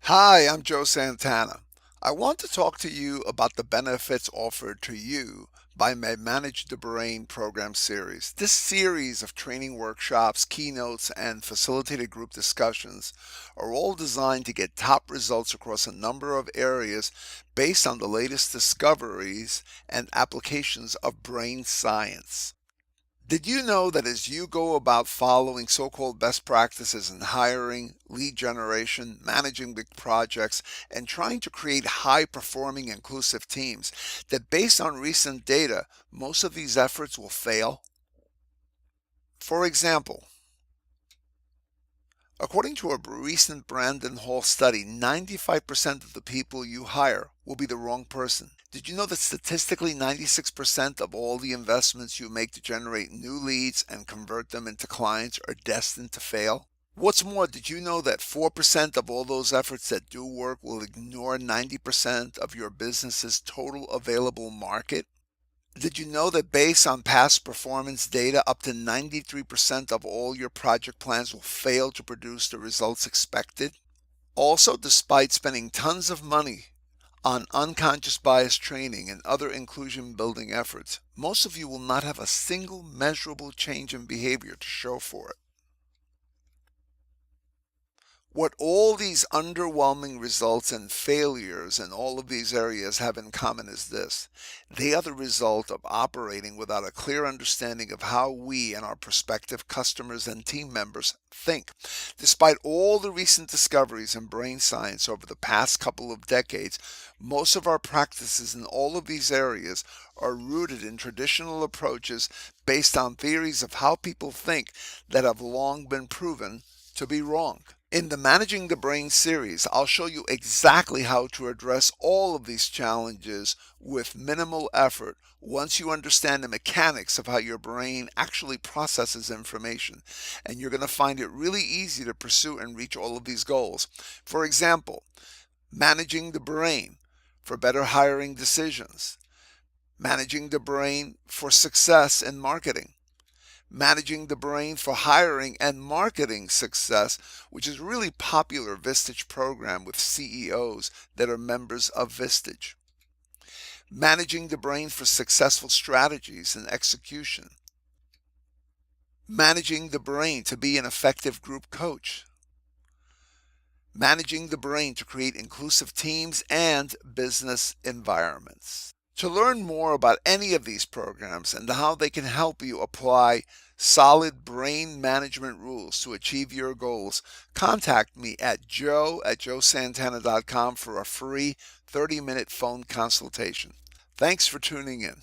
Hi, I'm Joe Santana. I want to talk to you about the benefits offered to you by my Manage the Brain program series. This series of training workshops, keynotes, and facilitated group discussions are all designed to get top results across a number of areas based on the latest discoveries and applications of brain science. Did you know that as you go about following so called best practices in hiring, lead generation, managing big projects, and trying to create high performing inclusive teams, that based on recent data, most of these efforts will fail? For example, according to a recent Brandon Hall study, 95% of the people you hire will be the wrong person. Did you know that statistically 96% of all the investments you make to generate new leads and convert them into clients are destined to fail? What's more, did you know that 4% of all those efforts that do work will ignore 90% of your business's total available market? Did you know that based on past performance data, up to 93% of all your project plans will fail to produce the results expected? Also, despite spending tons of money on unconscious bias training and other inclusion building efforts, most of you will not have a single measurable change in behavior to show for it. What all these underwhelming results and failures in all of these areas have in common is this: they are the result of operating without a clear understanding of how we and our prospective customers and team members think. Despite all the recent discoveries in brain science over the past couple of decades, most of our practices in all of these areas are rooted in traditional approaches based on theories of how people think that have long been proven to be wrong. In the Managing the Brain series, I'll show you exactly how to address all of these challenges with minimal effort once you understand the mechanics of how your brain actually processes information. And you're going to find it really easy to pursue and reach all of these goals. For example, managing the brain for better hiring decisions, managing the brain for success in marketing, managing the brain for hiring and marketing success, which is a really popular Vistage program with CEOs that are members of Vistage. Managing the brain for successful strategies and execution. Managing the brain to be an effective group coach. Managing the brain to create inclusive teams and business environments. To learn more about any of these programs and how they can help you apply solid brain management rules to achieve your goals, contact me at joe@joesantana.com for a free 30-minute phone consultation. Thanks for tuning in.